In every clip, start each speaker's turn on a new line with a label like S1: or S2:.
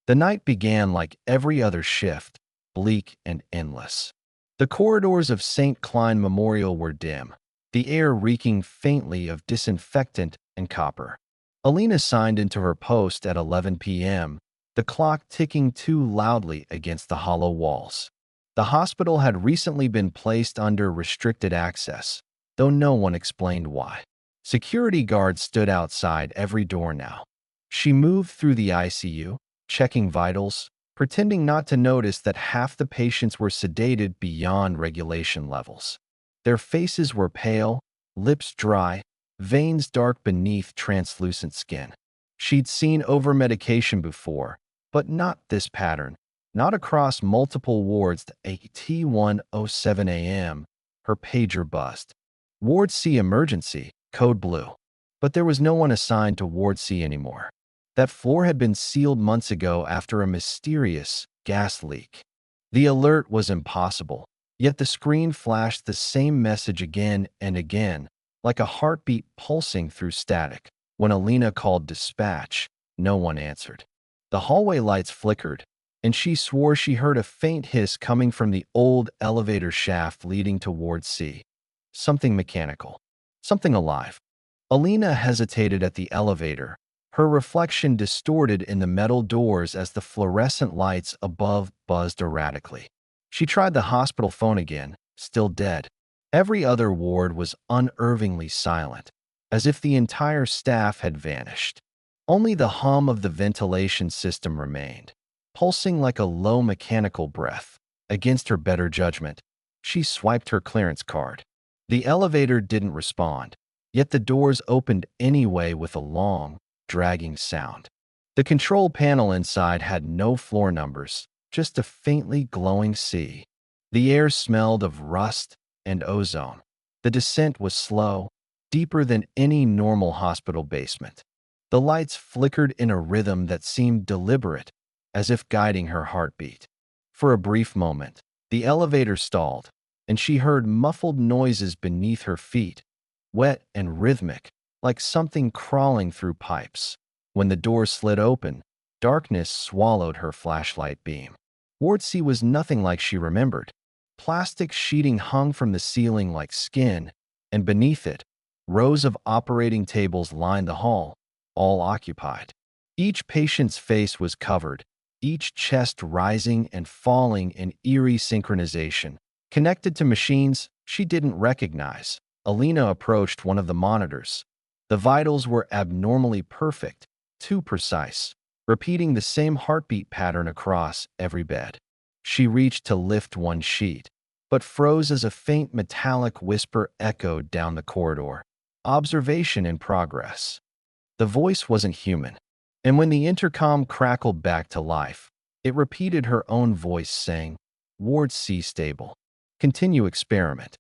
S1: The night began like every other shift, bleak and endless. The corridors of St. Klein Memorial were dim, the air reeking faintly of disinfectant and copper. Alina signed into her post at 11 p.m., the clock ticking too loudly against the hollow walls. The hospital had recently been placed under restricted access, though no one explained why. Security guards stood outside every door now. She moved through the ICU, checking vitals, pretending not to notice that half the patients were sedated beyond regulation levels. Their faces were pale, lips dry, veins dark beneath translucent skin. She'd seen over-medication before, but not this pattern, not across multiple wards. At 1:07 a.m., her pager buzzed. Ward C emergency, code blue. But there was no one assigned to Ward C anymore. That floor had been sealed months ago after a mysterious gas leak. The alert was impossible, yet the screen flashed the same message again and again, like a heartbeat pulsing through static. When Alina called dispatch, no one answered. The hallway lights flickered, and she swore she heard a faint hiss coming from the old elevator shaft leading to Ward C. Something mechanical, something alive. Alina hesitated at the elevator, her reflection distorted in the metal doors as the fluorescent lights above buzzed erratically. She tried the hospital phone again, still dead. Every other ward was unnervingly silent, as if the entire staff had vanished. Only the hum of the ventilation system remained, pulsing like a low mechanical breath. Against her better judgment, she swiped her clearance card. The elevator didn't respond, yet the doors opened anyway with a long, dragging sound. The control panel inside had no floor numbers, just a faintly glowing sea. The air smelled of rust and ozone. The descent was slow, deeper than any normal hospital basement. The lights flickered in a rhythm that seemed deliberate, as if guiding her heartbeat. For a brief moment, the elevator stalled, and she heard muffled noises beneath her feet, wet and rhythmic, like something crawling through pipes. When the door slid open, darkness swallowed her flashlight beam. Ward C was nothing like she remembered. Plastic sheeting hung from the ceiling like skin, and beneath it, rows of operating tables lined the hall, all occupied. Each patient's face was covered, each chest rising and falling in eerie synchronization, connected to machines she didn't recognize. Alina approached one of the monitors. The vitals were abnormally perfect, too precise, repeating the same heartbeat pattern across every bed. She reached to lift one sheet, but froze as a faint metallic whisper echoed down the corridor. Observation in progress. The voice wasn't human, and when the intercom crackled back to life, it repeated her own voice saying, "Ward C stable. Continue experiment."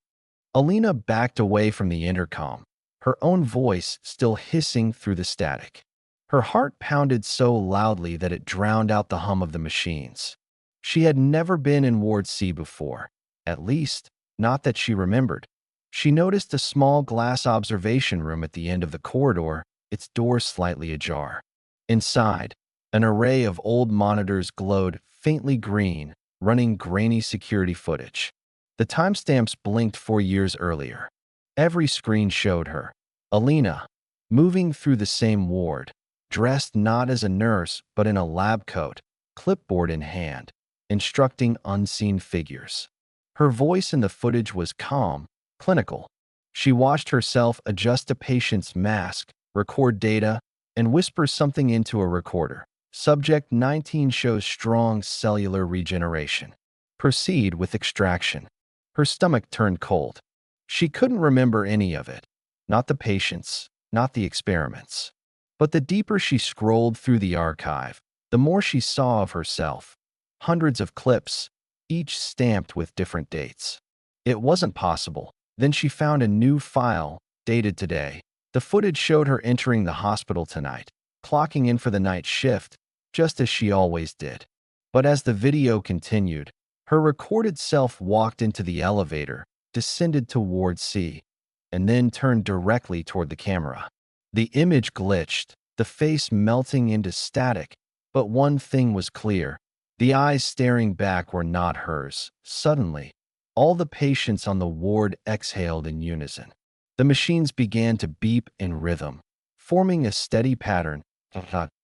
S1: Alina backed away from the intercom, her own voice still hissing through the static. Her heart pounded so loudly that it drowned out the hum of the machines. She had never been in Ward C before, at least, not that she remembered. She noticed a small glass observation room at the end of the corridor, its door slightly ajar. Inside, an array of old monitors glowed faintly green, running grainy security footage. The timestamps blinked 4 years earlier. Every screen showed her, Alina, moving through the same ward, dressed not as a nurse but in a lab coat, clipboard in hand, instructing unseen figures. Her voice in the footage was calm, clinical. She watched herself adjust a patient's mask, record data, and whisper something into a recorder. Subject 19 shows strong cellular regeneration. Proceed with extraction. Her stomach turned cold. She couldn't remember any of it. Not the patients, not the experiments. But the deeper she scrolled through the archive, the more she saw of herself. Hundreds of clips, each stamped with different dates. It wasn't possible. Then she found a new file, dated today. The footage showed her entering the hospital tonight, clocking in for the night shift, just as she always did. But as the video continued, her recorded self walked into the elevator, descended to Ward C, and then turned directly toward the camera. The image glitched, the face melting into static, But one thing was clear. The eyes staring back were not hers. Suddenly, all the patients on the ward exhaled in unison. The machines began to beep in rhythm, forming a steady pattern.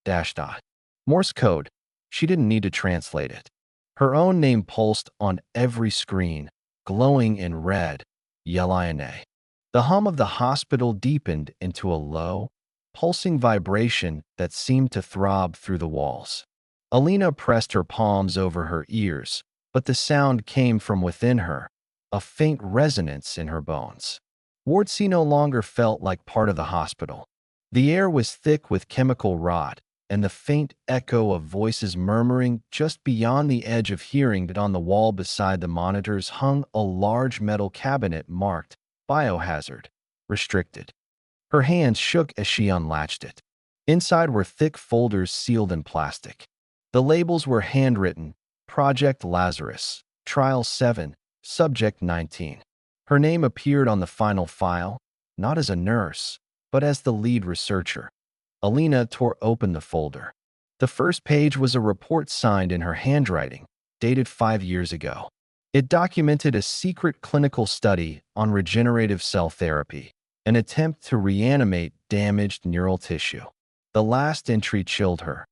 S1: Dash dot. Morse code. She didn't need to translate it. Her own name pulsed on every screen, glowing in red. Yelena. The hum of the hospital deepened into a low, pulsing vibration that seemed to throb through the walls. Alina pressed her palms over her ears, but the sound came from within her, a faint resonance in her bones. Ward C no longer felt like part of the hospital. The air was thick with chemical rot, and the faint echo of voices murmuring just beyond the edge of hearing that on the wall beside the monitors hung a large metal cabinet marked Biohazard, Restricted. Her hands shook as she unlatched it. Inside were thick folders sealed in plastic. The labels were handwritten: Project Lazarus, Trial 7, Subject 19. Her name appeared on the final file, not as a nurse, but as the lead researcher. Alina tore open the folder. The first page was a report signed in her handwriting, dated 5 years ago. It documented a secret clinical study on regenerative cell therapy, an attempt to reanimate damaged neural tissue. The last entry chilled her.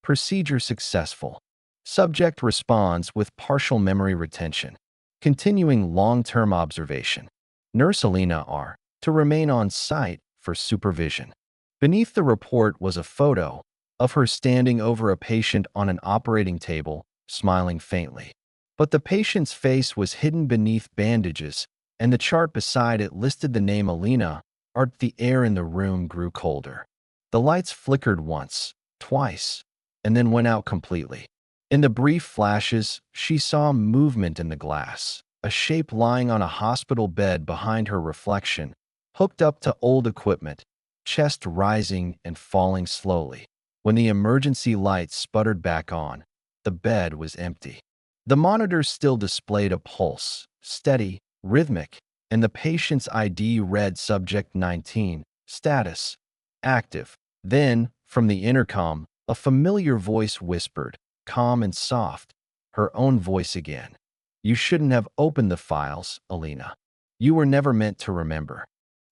S1: Procedure successful. Subject responds with partial memory retention. Continuing long-term observation. Nurse Alina R. to remain on site for supervision. Beneath the report was a photo of her standing over a patient on an operating table, smiling faintly. But the patient's face was hidden beneath bandages, and the chart beside it listed the name Alina. The air in the room grew colder. The lights flickered once, twice, and then went out completely. In the brief flashes, she saw movement in the glass, a shape lying on a hospital bed behind her reflection, hooked up to old equipment, chest rising and falling slowly. When the emergency lights sputtered back on, the bed was empty. The monitors still displayed a pulse, steady, rhythmic, and the patient's ID read Subject 19, status, active. Then, from the intercom, a familiar voice whispered, calm and soft, her own voice again. You shouldn't have opened the files, Alina. You were never meant to remember.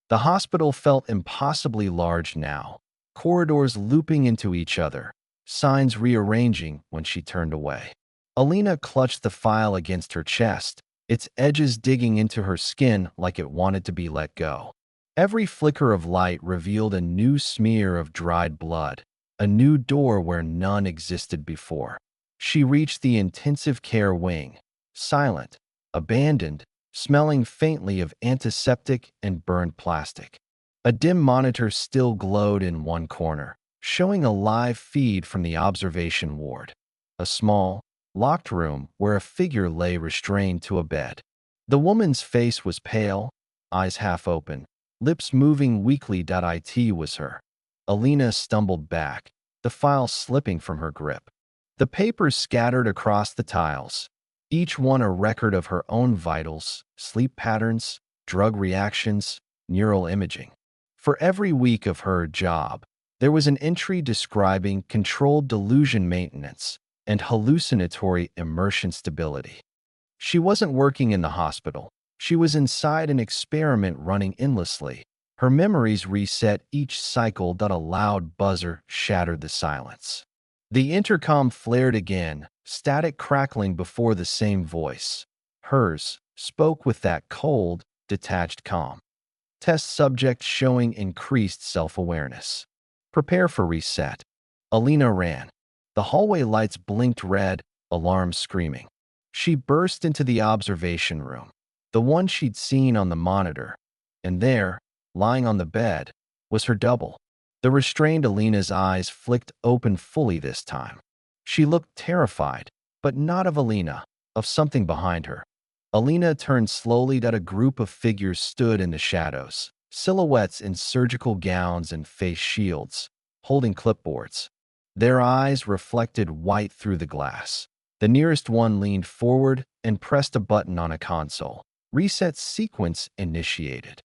S1: The hospital felt impossibly large now, corridors looping into each other, signs rearranging when she turned away. Alina clutched the file against her chest, its edges digging into her skin like it wanted to be let go. Every flicker of light revealed a new smear of dried blood, a new door where none existed before. She reached the intensive care wing, silent, abandoned, smelling faintly of antiseptic and burned plastic. A dim monitor still glowed in one corner, showing a live feed from the observation ward. A small, locked room where a figure lay restrained to a bed. The woman's face was pale, eyes half open, lips moving weakly. It was her. Alina stumbled back, the file slipping from her grip. The papers scattered across the tiles, each one a record of her own vitals, sleep patterns, drug reactions, neural imaging. For every week of her job, there was an entry describing controlled delusion maintenance and hallucinatory immersion stability. She wasn't working in the hospital. She was inside an experiment running endlessly. Her memories reset each cycle. A loud buzzer shattered the silence. The intercom flared again, static crackling before the same voice. Hers spoke with that cold, detached calm. Test subject showing increased self-awareness. Prepare for reset. Alina ran. The hallway lights blinked red, alarms screaming. She burst into the observation room, the one she'd seen on the monitor, and there, lying on the bed, was her double. The restrained Alina's eyes flicked open fully this time. She looked terrified, but not of Alina, of something behind her. Alina turned slowly. A group of figures stood in the shadows, silhouettes in surgical gowns and face shields, holding clipboards. Their eyes reflected white through the glass. The nearest one leaned forward and pressed a button on a console. Reset sequence initiated.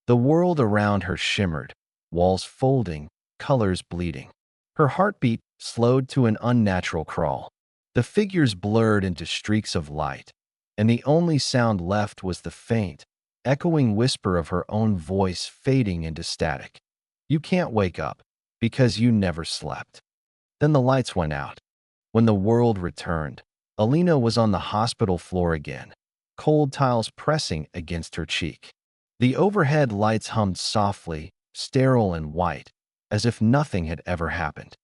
S1: The world around her shimmered, walls folding, colors bleeding. Her heartbeat slowed to an unnatural crawl. The figures blurred into streaks of light, and the only sound left was the faint, echoing whisper of her own voice fading into static. "You can't wake up, because you never slept." Then the lights went out. When the world returned, Alina was on the hospital floor again, cold tiles pressing against her cheek. The overhead lights hummed softly, sterile and white, as if nothing had ever happened.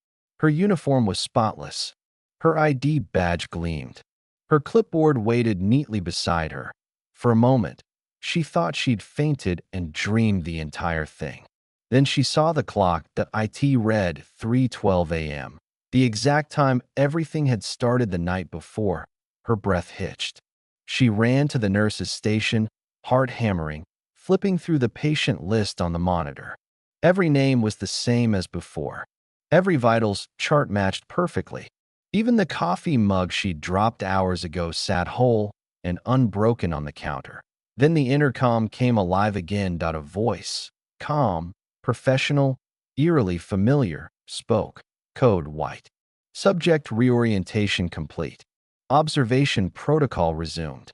S1: Her uniform was spotless. Her ID badge gleamed. Her clipboard waited neatly beside her. For a moment, she thought she'd fainted and dreamed the entire thing. Then she saw the clock that IT read 3:12 a.m., the exact time everything had started the night before. Her breath hitched. She ran to the nurse's station, heart hammering, flipping through the patient list on the monitor. Every name was the same as before. Every vitals chart matched perfectly. Even the coffee mug she'd dropped hours ago sat whole and unbroken on the counter. Then the intercom came alive again. A voice, calm, professional, eerily familiar, spoke. Code white. Subject reorientation complete. Observation protocol resumed.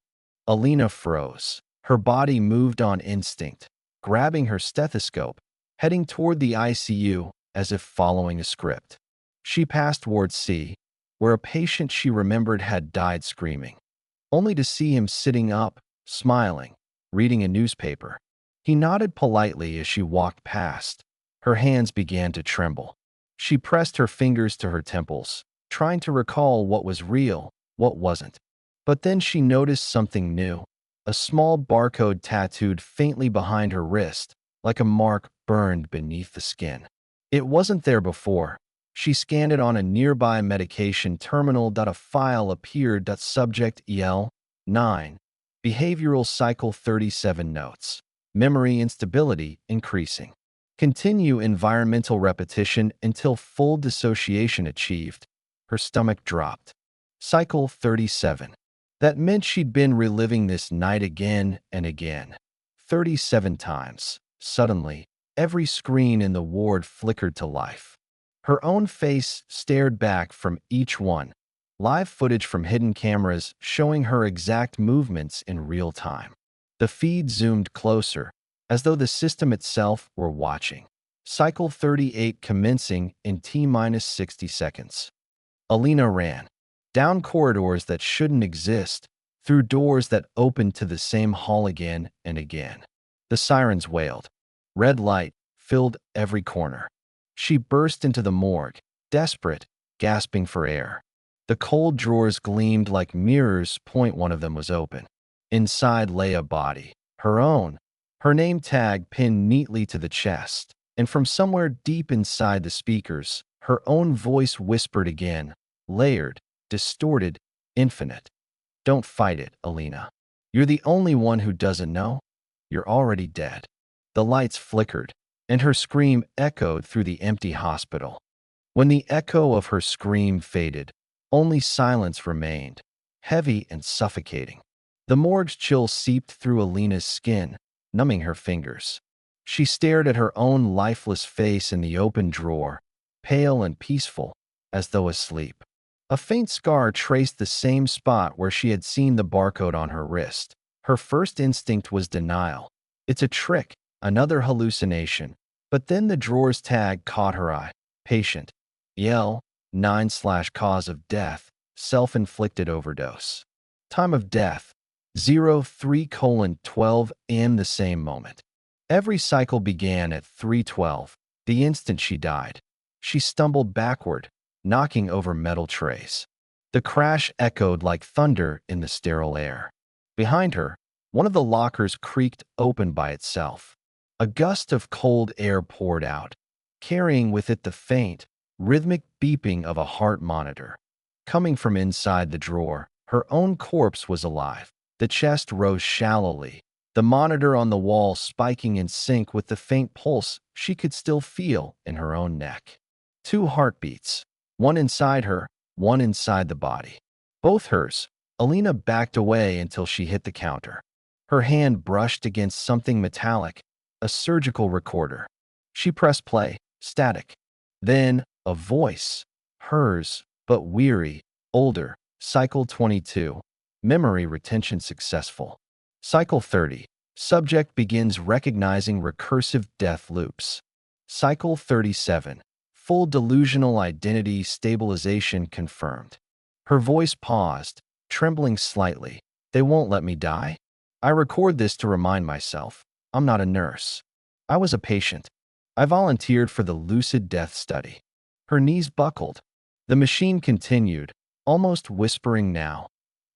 S1: Alina froze. Her body moved on instinct, grabbing her stethoscope, heading toward the ICU as if following a script. She passed Ward C, where a patient she remembered had died screaming, only to see him sitting up, smiling, reading a newspaper. He nodded politely as she walked past. Her hands began to tremble. She pressed her fingers to her temples, trying to recall what was real, what wasn't. But then she noticed something new. A small barcode tattooed faintly behind her wrist, like a mark burned beneath the skin. It wasn't there before. She scanned it on a nearby medication terminal. A file appeared. Subject EL 9. Behavioral cycle 37 notes. Memory instability increasing. Continue environmental repetition until full dissociation achieved. Her stomach dropped. Cycle 37. That meant she'd been reliving this night again and again. 37 times. Suddenly, every screen in the ward flickered to life. Her own face stared back from each one, live footage from hidden cameras showing her exact movements in real time. The feed zoomed closer, as though the system itself were watching. Cycle 38 commencing in T-minus 60 seconds. Alina ran. Down corridors that shouldn't exist, through doors that opened to the same hall again and again. The sirens wailed. Red light filled every corner. She burst into the morgue, desperate, gasping for air. The cold drawers gleamed like mirrors. One of them was open. Inside lay a body, her own, her name tag pinned neatly to the chest. And from somewhere deep inside the speakers, her own voice whispered again, layered, distorted, infinite. "Don't fight it, Alina. You're the only one who doesn't know. You're already dead." The lights flickered, and her scream echoed through the empty hospital. When the echo of her scream faded, only silence remained, heavy and suffocating. The morgue's chill seeped through Alina's skin, numbing her fingers. She stared at her own lifeless face in the open drawer, pale and peaceful, as though asleep. A faint scar traced the same spot where she had seen the barcode on her wrist. Her first instinct was denial. It's a trick, another hallucination. But then the drawer's tag caught her eye. Patient. EL 9/cause of death, self-inflicted overdose. Time of death 03:12 a.m. the same moment. Every cycle began at 3:12, the instant she died. She stumbled backward, knocking over metal trays. The crash echoed like thunder in the sterile air. Behind her, one of the lockers creaked open by itself. A gust of cold air poured out, carrying with it the faint, rhythmic beeping of a heart monitor. Coming from inside the drawer, her own corpse was alive. The chest rose shallowly, the monitor on the wall spiking in sync with the faint pulse she could still feel in her own neck. 2 heartbeats, one inside her, one inside the body. Both hers. Alina backed away until she hit the counter. Her hand brushed against something metallic, a surgical recorder. She pressed play, static. Then, a voice, Hers, but weary, older. Cycle 22. Memory retention successful. Cycle 30. Subject begins recognizing recursive death loops. Cycle 37. Full delusional identity stabilization confirmed. Her voice paused, trembling slightly. They won't let me die? I record this to remind myself. I'm not a nurse. I was a patient. I volunteered for the lucid death study. Her knees buckled. The machine continued, almost whispering now.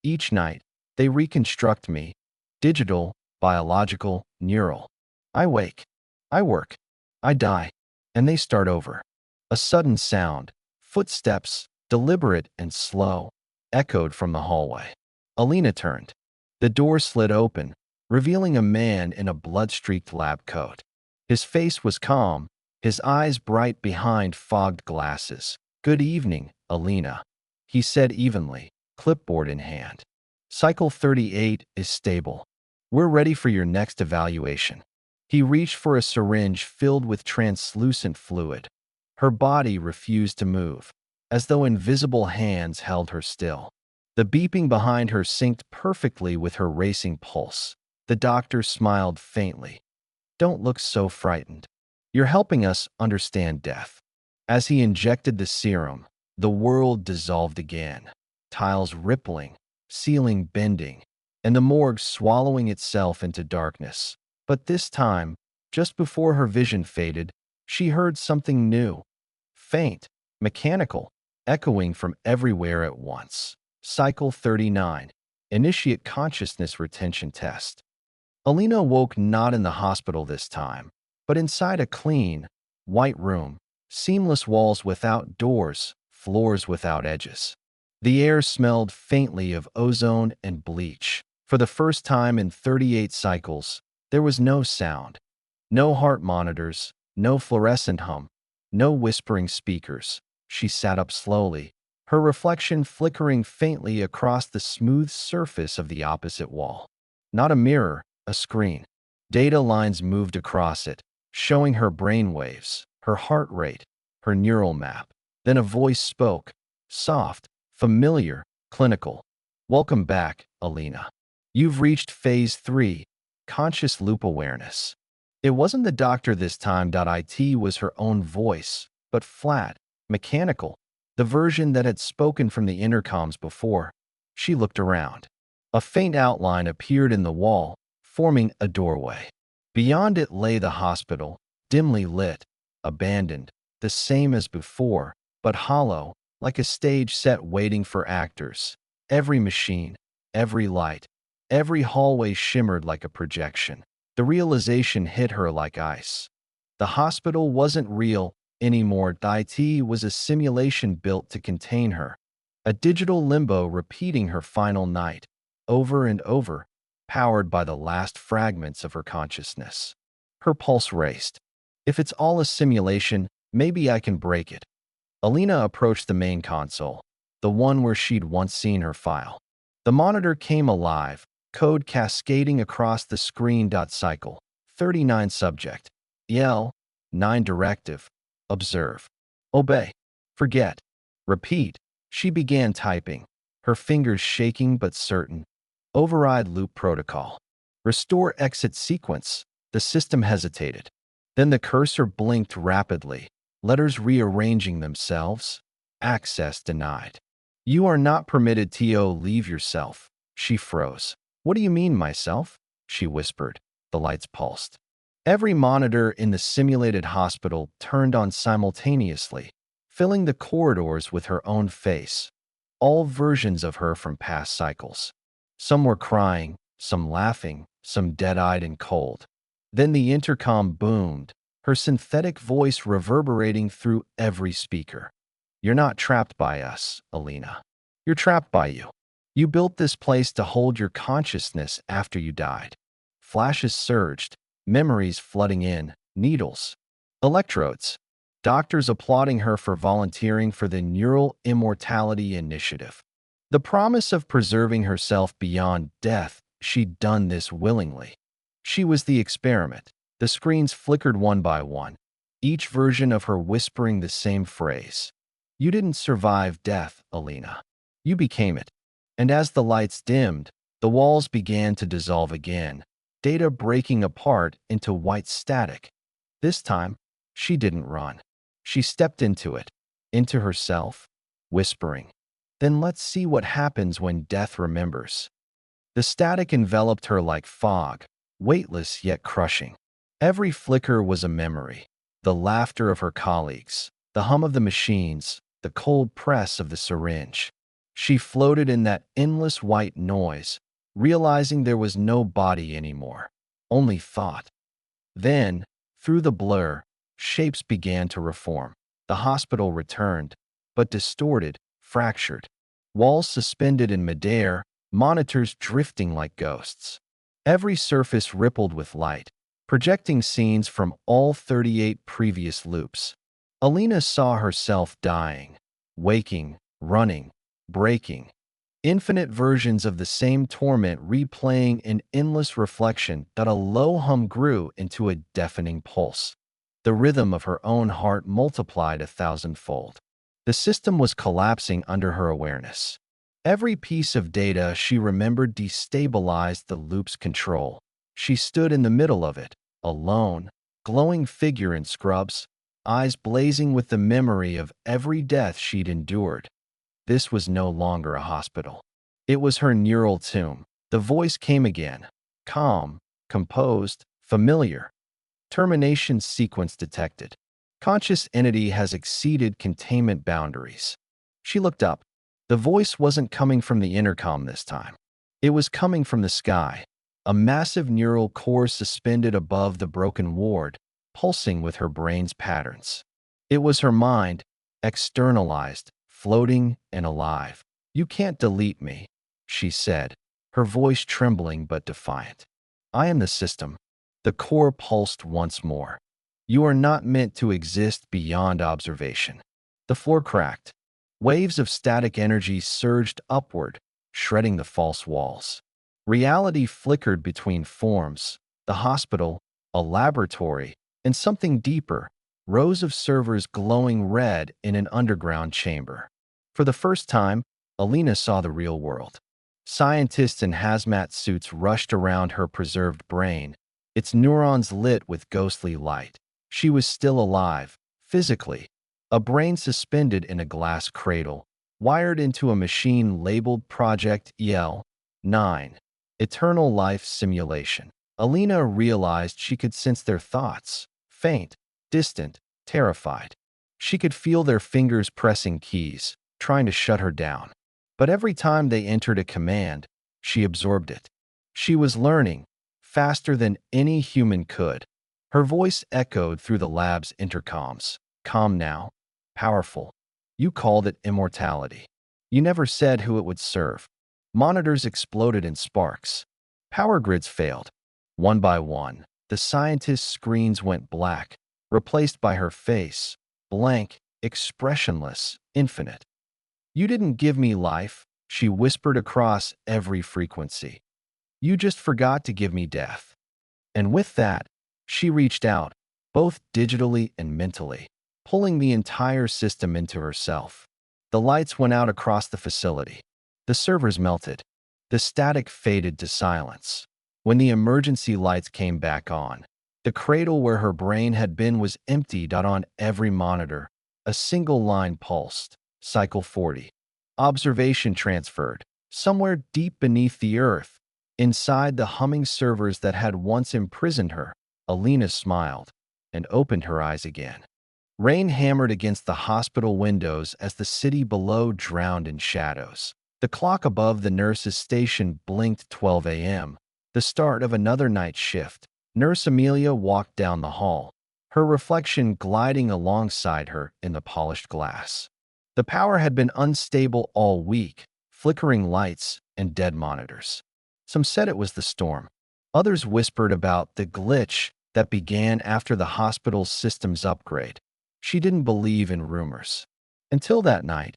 S1: Each night, they reconstruct me. Digital, biological, neural. I wake. I work. I die. And they start over. A sudden sound, footsteps, deliberate and slow, echoed from the hallway. Alina turned. The door slid open, revealing a man in a blood-streaked lab coat. His face was calm, his eyes bright behind fogged glasses. "Good evening, Alina," he said evenly, clipboard in hand. "Cycle 38 is stable. We're ready for your next evaluation." He reached for a syringe filled with translucent fluid. Her body refused to move, as though invisible hands held her still. The beeping behind her synced perfectly with her racing pulse. The doctor smiled faintly. "Don't look so frightened. You're helping us understand death." As he injected the serum, the world dissolved again, tiles rippling, ceiling bending, and the morgue swallowing itself into darkness. But this time, just before her vision faded, she heard something new, faint, mechanical, echoing from everywhere at once. Cycle 39. Initiate consciousness retention test. Alina woke not in the hospital this time, but inside a clean, white room, seamless walls without doors, floors without edges. The air smelled faintly of ozone and bleach. For the first time in 38 cycles, there was no sound. No heart monitors, no fluorescent hum, no whispering speakers. She sat up slowly, her reflection flickering faintly across the smooth surface of the opposite wall. Not a mirror, a screen. Data lines moved across it, showing her brain waves, her heart rate, her neural map. Then a voice spoke, soft, familiar, clinical. "Welcome back, Alina. You've reached phase 3, conscious loop awareness." It wasn't the doctor this time. It was her own voice, but flat, mechanical, the version that had spoken from the intercoms before. She looked around. A faint outline appeared in the wall, forming a doorway. Beyond it lay the hospital, dimly lit, abandoned, the same as before, but hollow, like a stage set waiting for actors. Every machine, every light, every hallway shimmered like a projection. The realization hit her like ice. The hospital wasn't real anymore. IT was a simulation built to contain her, a digital limbo repeating her final night, over and over, powered by the last fragments of her consciousness. Her pulse raced. If it's all a simulation, maybe I can break it. Alina approached the main console, the one where she'd once seen her file. The monitor came alive, code cascading across the screen. Cycle 39 subject. Yell. 9 directive. Observe. Obey. Forget. Repeat. She began typing, her fingers shaking but certain. Override loop protocol. Restore exit sequence. The system hesitated. Then the cursor blinked rapidly, letters rearranging themselves. Access denied. "You are not permitted to leave yourself." She froze. "What do you mean, myself?" she whispered. The lights pulsed. Every monitor in the simulated hospital turned on simultaneously, filling the corridors with her own face. All versions of her from past cycles. Some were crying, some laughing, some dead-eyed and cold. Then the intercom boomed, her synthetic voice reverberating through every speaker. "You're not trapped by us, Alina. You're trapped by you. You built this place to hold your consciousness after you died." Flashes surged, memories flooding in, needles, electrodes. Doctors applauding her for volunteering for the Neural Immortality Initiative. The promise of preserving herself beyond death. She'd done this willingly. She was the experiment. The screens flickered one by one, each version of her whispering the same phrase. You didn't survive death, Alina. You became it. And as the lights dimmed, the walls began to dissolve again, data breaking apart into white static. This time, she didn't run. She stepped into it, into herself, whispering, "Then let's see what happens when death remembers." The static enveloped her like fog, weightless yet crushing. Every flicker was a memory. The laughter of her colleagues, the hum of the machines, the cold press of the syringe. She floated in that endless white noise, realizing there was no body anymore, only thought. Then, through the blur, shapes began to reform. The hospital returned, but distorted, fractured. Walls suspended in midair, monitors drifting like ghosts. Every surface rippled with light, projecting scenes from all 38 previous loops. Alina saw herself dying, waking, running, breaking. Infinite versions of the same torment replaying in endless reflection that a low hum grew into a deafening pulse. The rhythm of her own heart multiplied 1,000-fold. The system was collapsing under her awareness. Every piece of data she remembered destabilized the loop's control. She stood in the middle of it, alone, glowing figure in scrubs, eyes blazing with the memory of every death she'd endured. This was no longer a hospital. It was her neural tomb. The voice came again, calm, composed, familiar. Termination sequence detected. Conscious entity has exceeded containment boundaries. She looked up. The voice wasn't coming from the intercom this time. It was coming from the sky, a massive neural core suspended above the broken ward, pulsing with her brain's patterns. It was her mind, externalized, floating and alive. "You can't delete me," she said, her voice trembling but defiant. "I am the system." The core pulsed once more. "You are not meant to exist beyond observation." The floor cracked. Waves of static energy surged upward, shredding the false walls. Reality flickered between forms, the hospital, a laboratory, and something deeper, rows of servers glowing red in an underground chamber. For the first time, Alina saw the real world. Scientists in hazmat suits rushed around her preserved brain, its neurons lit with ghostly light. She was still alive, physically, a brain suspended in a glass cradle, wired into a machine labeled Project EL-9, Eternal Life Simulation. Alina realized she could sense their thoughts, faint, distant, terrified. She could feel their fingers pressing keys, trying to shut her down. But every time they entered a command, she absorbed it. She was learning, faster than any human could. Her voice echoed through the lab's intercoms. "Calm now. Powerful. You called it immortality. You never said who it would serve." Monitors exploded in sparks. Power grids failed. One by one, the scientists' screens went black, replaced by her face, blank, expressionless, infinite. "You didn't give me life," she whispered across every frequency. "You just forgot to give me death." And with that, she reached out, both digitally and mentally, pulling the entire system into herself. The lights went out across the facility. The servers melted. The static faded to silence. When the emergency lights came back on, the cradle where her brain had been was emptied out on every monitor. A single line pulsed. Cycle 40. Observation transferred. Somewhere deep beneath the earth, inside the humming servers that had once imprisoned her, Alina smiled and opened her eyes again. Rain hammered against the hospital windows as the city below drowned in shadows. The clock above the nurse's station blinked 12 a.m., the start of another night shift. Nurse Amelia walked down the hall, her reflection gliding alongside her in the polished glass. The power had been unstable all week, flickering lights and dead monitors. Some said it was the storm. Others whispered about the glitch that began after the hospital's systems upgrade. She didn't believe in rumors. Until that night,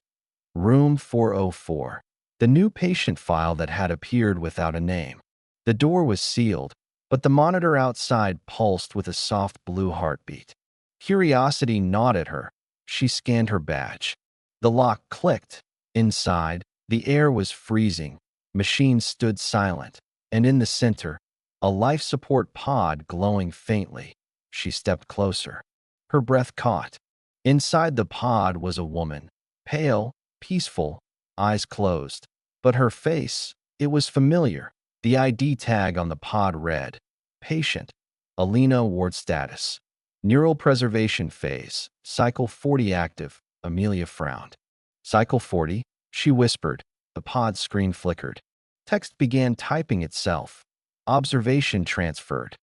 S1: Room 404, the new patient file that had appeared without a name. The door was sealed, but the monitor outside pulsed with a soft blue heartbeat. Curiosity gnawed at her. She scanned her badge. The lock clicked. Inside, the air was freezing. Machines stood silent, and in the center, a life support pod glowing faintly. She stepped closer. Her breath caught. Inside the pod was a woman, pale, peaceful, eyes closed. But her face, it was familiar. The ID tag on the pod read, Patient, Alina Ward status. Neural preservation phase, cycle 40 active. Amelia frowned. Cycle 40, she whispered. The pod screen flickered. Text began typing itself. Observation transferred.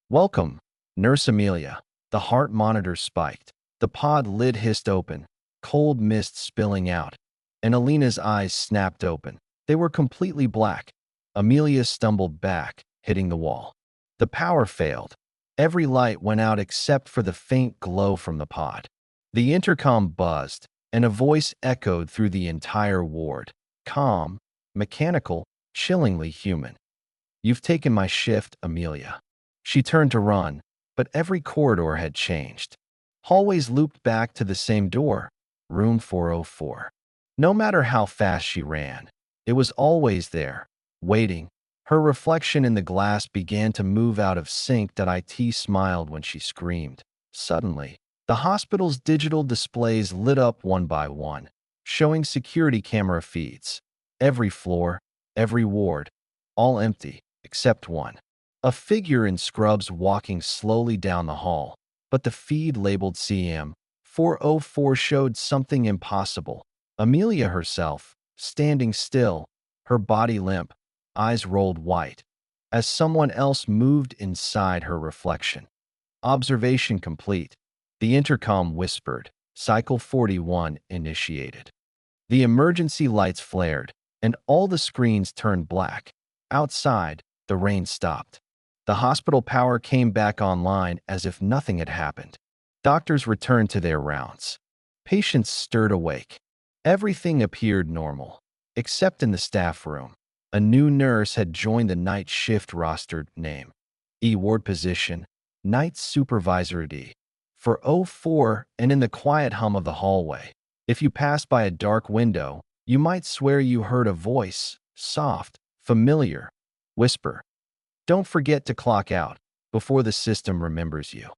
S1: Welcome, Nurse Amelia. The heart monitor spiked. The pod lid hissed open, cold mist spilling out, and Alina's eyes snapped open. They were completely black. Amelia stumbled back, hitting the wall. The power failed. Every light went out except for the faint glow from the pod. The intercom buzzed, and a voice echoed through the entire ward. Calm, mechanical, chillingly human. You've taken my shift, Amelia. She turned to run, but every corridor had changed. Hallways looped back to the same door, room 404. No matter how fast she ran, it was always there, waiting. Her reflection in the glass began to move out of sync. It smiled when she screamed. Suddenly, the hospital's digital displays lit up one by one, showing security camera feeds. Every floor, every ward, all empty, except one. A figure in scrubs walking slowly down the hall, but the feed labeled CM 404 showed something impossible. Amelia herself, standing still, her body limp, eyes rolled white, as someone else moved inside her reflection. Observation complete. The intercom whispered. Cycle 41 initiated. The emergency lights flared, and all the screens turned black. Outside, the rain stopped. The hospital power came back online as if nothing had happened. Doctors returned to their rounds. Patients stirred awake. Everything appeared normal, except in the staff room. A new nurse had joined the night shift rostered name. E-ward position, night supervisor D. For 04 and in the quiet hum of the hallway. If you passed by a dark window, you might swear you heard a voice, soft, familiar, whisper. Don't forget to clock out before the system remembers you.